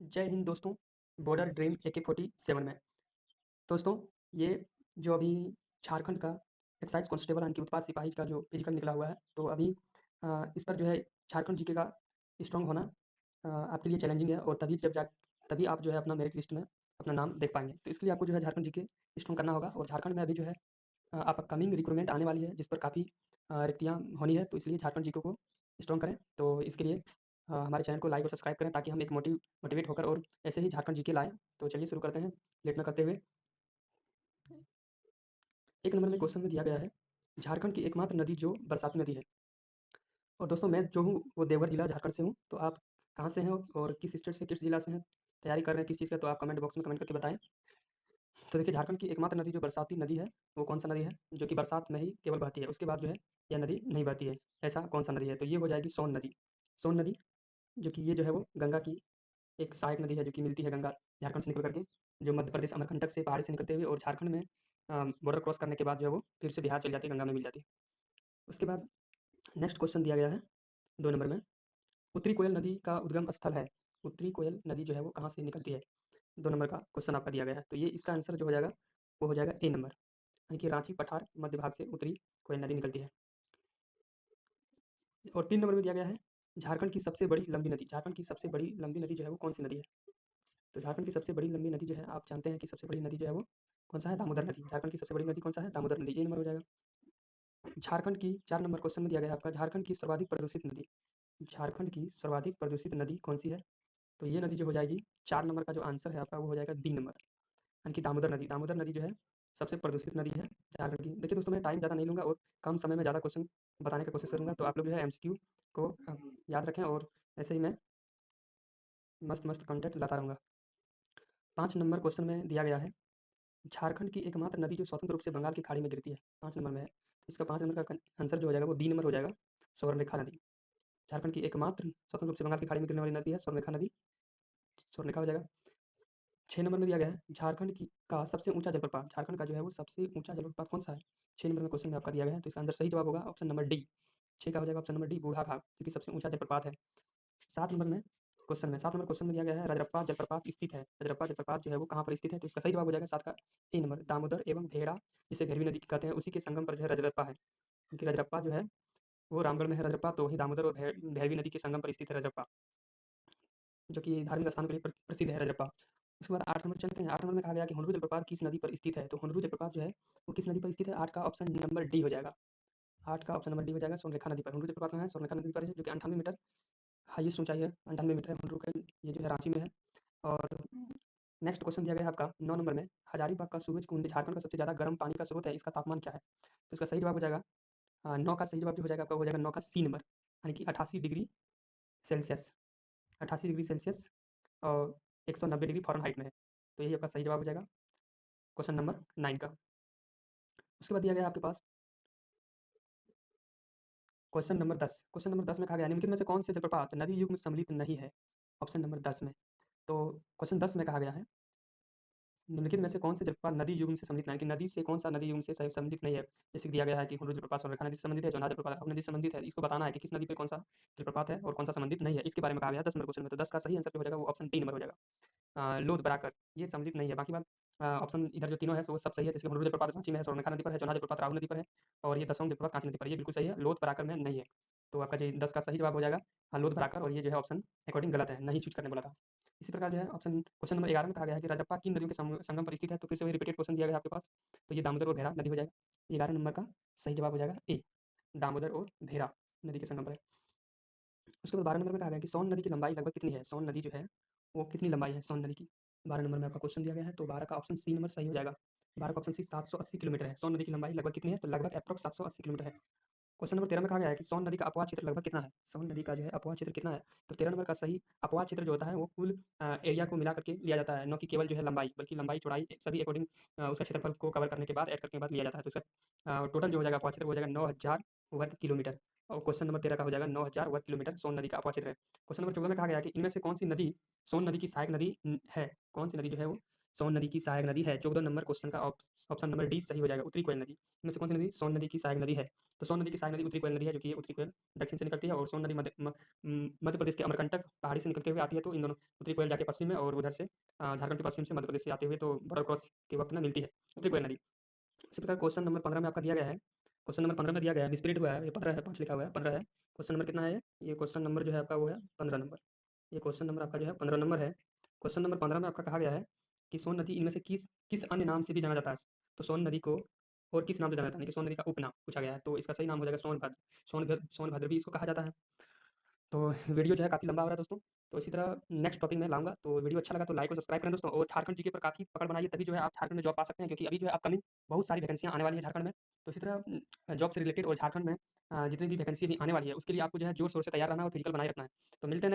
जय हिंद दोस्तों। Border dream AK-47 में दोस्तों, ये जो अभी झारखंड का एक्साइज कांस्टेबल यानी कि उत्पाद सिपाही का जो फिजिकल निकला हुआ है, तो अभी इस पर जो है झारखंड जीके का स्ट्रांग होना आपके लिए चैलेंजिंग है, और तभी आप जो है अपना मेरिट लिस्ट में अपना नाम देख पाएंगे। तो इसके लिए आपको जो है झारखंड जीके स्ट्रांग करना होगा, और झारखंड में अभी जो है अपकमिंग रिक्रूटमेंट आने वाली है, जिस पर काफ़ी रिक्तियाँ होनी है। तो इसलिए झारखंड जीके को स्ट्रांग करें। तो इसके लिए हमारे चैनल को लाइक और सब्सक्राइब करें, ताकि हम एक मोटिवेट होकर और ऐसे ही झारखंड जीके लाएँ। तो चलिए शुरू करते हैं लेट ना करते हुए। एक नंबर में क्वेश्चन में दिया गया है, झारखंड की एकमात्र नदी जो बरसाती नदी है। और दोस्तों, मैं जो हूँ वो देवघर जिला झारखंड से हूँ। तो आप कहाँ से हैं और किस स्टेट से, किस जिला से हैं, तैयारी कर रहे हैं किस चीज़ का, तो आप कमेंट बॉक्स में कमेंट करके बताएं। तो देखिए, झारखंड की एकमात्र नदी जो बरसाती नदी है, वो कौन सा नदी है जो कि बरसात में ही केवल बहती है, उसके बाद जो है यह नदी नहीं बहती है। ऐसा कौन सा नदी है? तो ये हो जाएगी सोन नदी। सोन नदी, जो कि ये जो है वो गंगा की एक सहायक नदी है, जो कि मिलती है गंगा झारखंड से निकल करके, जो मध्य प्रदेश अमरकंटक से पहाड़ी से निकलते हुए और झारखंड में बॉर्डर क्रॉस करने के बाद जो है वो फिर से बिहार चली जाती है, गंगा में मिल जाती है। उसके बाद नेक्स्ट क्वेश्चन दिया गया है 2 नंबर में, उत्तरी कोयल नदी का उद्गम स्थल है। उत्तरी कोयल नदी जो है वो कहाँ से निकलती है? 2 नंबर का क्वेश्चन आपका दिया गया है। तो ये इसका आंसर जो हो जाएगा वो हो जाएगा ए नंबर, यानी कि रांची पठार मध्य भाग से उत्तरी कोयल नदी निकलती है। और 3 नंबर में दिया गया है, झारखंड की सबसे बड़ी लंबी नदी। झारखंड की सबसे बड़ी लंबी नदी जो है वो कौन सी नदी है? तो झारखंड की सबसे बड़ी लंबी नदी जो है, आप जानते हैं कि सबसे बड़ी नदी जो है वो कौन सा है? दामोदर नदी। झारखंड की सबसे बड़ी नदी कौन सा है? दामोदर नदी। ये नंबर हो जाएगा। झारखंड की 4 नंबर क्वेश्चन में दिया गया है आपका, झारखंड की सर्वाधिक प्रदूषित नदी। झारखंड की सर्वाधिक प्रदूषित नदी कौन सी है? तो ये नदी जो हो जाएगी 4 नंबर का जो आंसर है आपका वो हो जाएगा डी नंबर, यानी कि दामोदर नदी। दामोदर नदी जो है सबसे प्रदूषित नदी है झारखंड की। देखिए दोस्तों, मैं टाइम ज़्यादा नहीं लूँगा और कम समय में ज़्यादा क्वेश्चन बताने की कोशिश करूँगा। तो आप लोग जो है MCQ को याद रखें, और ऐसे ही मैं मस्त-मस्त कंटेंट लाता रहूँगा। 5 नंबर क्वेश्चन में दिया गया है, झारखंड की एकमात्र नदी जो स्वतंत्र रूप से बंगाल की खाड़ी में गिरती है, 5 नंबर में है। तो इसका 5 नंबर का आंसर जो हो जाएगा वो बी नंबर हो जाएगा, स्वर्णरेखा नदी। झारखंड की एकमात्र स्वतंत्र रूप से बंगाल की खाड़ी में गिरने वाली नदी है स्वर्णरेखा नदी, स्वर्णरेखा हो जाएगा। 6 नंबर में दिया गया है, झारखंड की का सबसे ऊँचा जलप्रपात। झारखंड का जो है वो सबसे ऊँचा जलप्रपात कौन-सा है? 6 नंबर में क्वेश्चन में आपका दिया गया है। तो इसका आंसर सही जवाब होगा ऑप्शन नंबर डी। 6 का हो जाएगा ऑप्शन नंबर डी, बूढ़ाखाल, जो कि सबसे ऊँचा जलप्रपात है। 7 नंबर में 7 नंबर क्वेश्चन में दिया गया है, रजरप्पा जलप्रपात स्थित है। रजरप्पा जलप्रपात जो है वो कहाँ पर स्थित है? तो इसका सही जवाब हो जाएगा 7 का ए नंबर, दामोदर एवं भेड़ा, जिसे भेरवी नदी कहते हैं, उसी के संगम पर जो है रजरप्पा है। क्योंकि रजरप्पा जो है वो रामगढ़ में है रजरप्पा, तो वहीं दामोदर और भैरवी नदी के संगम पर स्थित है रजरप्पा, जो कि धार्मिक स्थानों के लिए प्रसिद्ध है रजरप्पा। उसके बाद 8 नंबर चलते हैं। 8 नंबर में कहा गया कि हुंडरू जलप्रपात किस नदी पर स्थित है? तो हुंडरू जलप्रपात जो है वो किस नदी पर स्थित है? 8 का ऑप्शन नंबर डी हो जाएगा। 8 का ऑप्शन नंबर डी हो जाएगा, स्वर्णरेखा नदी पर। हुंडरू जलप्रपात कहाँ है? स्वर्णरेखा नदी पर है, जो कि 98 मीटर हाईएस्ट ऊँचाई है। 98 मीटर है हुंडरू का, ये जो है रांची में है। और नेक्स्ट क्वेश्चन दिया गया है आपका 9 नंबर में, हजारीबाग का सूरज कुंड झारखंड का सबसे ज़्यादा गर्म पानी का स्रोत है, इसका तापमान क्या है? तो इसका सही जवाब हो जाएगा 9 का सही जवाब जो हो जाएगा आपका हो जाएगा 9 का सी नंबर, यानी कि 88 डिग्री सेल्सियस। 88 डिग्री सेल्सियस और 190 डिग्री फ़ारेनहाइट में है। तो यही आपका सही जवाब हो जाएगा क्वेश्चन नंबर 9 का। उसके बाद दिया गया है आपके पास क्वेश्चन नंबर 10। क्वेश्चन नंबर 10 में कहा गया, निम्नलिखित में से कौन से जलप्रपात नदी युग में सम्मिलित नहीं है? ऑप्शन नंबर 10 में। तो क्वेश्चन 10 में कहा गया है, निम्नलिखित में से कौन से जलप्रपात नदी युग्म से सम्मिलित नहीं है, कि नदी से कौन सा नदी युग्म से सम्मिलित नहीं है? जैसे दिया गया है कि हुंडरू जलप्रपात स्वर्णरेखा नदी से संबंधित है, जौनहा जलप्रपात अरवल नदी से संबंधित है। इसको बताना है कि किस नदी पे कौन सा जलप्रपात है और कौन सा संबंधित नहीं है, इसके बारे में कहा गया है 10 नंबर क्वेश्चन में। तो 10 का सही आंसर जो हो जाएगा वो ऑप्शन डी नंबर हो जाएगा, लोध बराकर, ये सम्मिलित नहीं है। बाकी बात ऑप्शन इधर जो तीनों है वो सब सही है। जैसे हुंडरू जलप्रपात रांची में है, स्वर्णरेखा नदी पर है, जौनहा जलप्रपात राहुल नदी पर है, और ये 10वां जलप्रपात कांची नदी पर है, ये बिल्कुल सही है। लोध बराकर में नहीं है। तो आपका जो 10 का सही जवाब हो जाएगा लोध बराकर, और ये जो है ऑप्शन अकॉर्डिंग गलत है, नहीं चूज़ करने बोला था। इसी प्रकार जो है ऑप्शन क्वेश्चन नंबर 11 में कहा गया है कि रजरप्पा किन नदियों के संगम पर स्थित है? तो फिर से वही रिपीटेड क्वेश्चन दिया गया है आपके पास। तो ये दामोदर और भेरा नदी हो जाएगा। 11 नंबर का सही जवाब हो जाएगा ए, दामोदर और भेरा नदी के संगम पर है। उसके बाद 12 नंबर में कहा गया कि सोन नदी की लंबाई लगभग कितनी है? सोन नदी जो है वो कितनी लंबाई है सोन नदी की? 12 नंबर में आपका क्वेश्चन दिया गया है। तो 12 का ऑप्शन सी नंबर सही हो जाएगा। 12 का ऑप्शन सी 780 किलोमीटर है। सोन नदी की लंबाई लगभग कितनी है? तो लगभग एप्रॉक्स 780 किलोमीटर है। क्वेश्चन नंबर 13 में कहा गया है कि सोन नदी का अपवाह क्षेत्र लगभग कितना है? सोन नदी का जो है अपवाह क्षेत्र कितना है? तो 13 नंबर का सही अपवाह क्षेत्र जो होता है वो कुल एरिया को मिला करके लिया जाता है, न कि केवल जो है लंबाई, बल्कि लंबाई चौड़ाई सभी अकॉर्डिंग उसका क्षेत्रफल को कवर करने के बाद ऐड करने के बाद लिया जाता है। तो इसका टोटल जो हो जाएगा अपवाह क्षेत्र वो हो जाएगा 9000 वर्ग किलोमीटर, और क्वेश्चन नंबर 13 का हो जाएगा 9000 वर्ग किलोमीटर सोन नदी का अपवाह क्षेत्र है। क्वेश्चन नंबर 14 में कहा गया है कि इनमें से कौन सी नदी सोन नदी की सहायक नदी है? कौन सी नदी जो है वो सोन नदी की सहायक नदी है? 14 नंबर क्वेश्चन का ऑप्शन नंबर डी सही हो जाएगा, उत्तरी कोयल नदी। इनमें से कौन सी नदी सोन नदी की सहायक नदी है? तो सोन नदी की सहायक नदी उत्तरी कोयल नदी है, जो कि ये उत्तरी कोयल दक्षिण से निकलती है और सोन नदी मध्य प्रदेश के अमरकंटक पहाड़ी से निकलते हुए आती है। तो इन दोनों उत्तरी कोयल जाके पश्चिम में और उधर से झारखंड के पश्चिम से मध्य प्रदेश से आते हुए तो बॉर्डर क्रॉस के वक्त में मिलती है उत्तरी कोयल नदी। इसी प्रकार क्वेश्चन नंबर 15 में आपका दिया गया है। क्वेश्चन नंबर 15 में दिया गया है, स्प्लिट हुआ है, ये 15 है, 5 लिखा हुआ है, 15 है। क्वेश्चन नंबर कितना है ये क्वेश्चन नंबर जो है आपका वो है 15 नंबर। ये क्वेश्चन नंबर आपका जो है 15 नंबर है। क्वेश्चन नंबर 15 में आपका कहा गया है कि सोन नदी इनमें से किस अन्य नाम से भी जाना जाता है? तो सोन नदी को और किस नाम से जाना जाता है? यानी कि सोन नदी का उपनाम पूछा गया है, तो इसका सही नाम हो जाएगा सोनभद्र। सोनभद्र भी इसको कहा जाता है। तो वीडियो जो है काफ़ी लंबा हो रहा है दोस्तों, तो इसी तरह नेक्स्ट टॉपिक में लाऊँगा। तो वीडियो अच्छा लगा तो लाइक और सब्सक्राइब करें दोस्तों, और झारखंड जीके पर काफ़ी पकड़ बनाइए, तभी जो है आप झारखंड में जॉब पा सकते हैं, क्योंकि अभी जो है अपकमिंग बहुत सारी वैकेंसियाँ आने वाली हैं झारखंड में। तो इसी तरह जॉब से रिलेटेड और झारखंड में जितनी भी वैकेंसी अभी आने वाली है, उसके लिए आपको जो है ज़ोर-शोर से तैयार रहना है और फिजिकल बनाए रखना है। तो मिलते हैं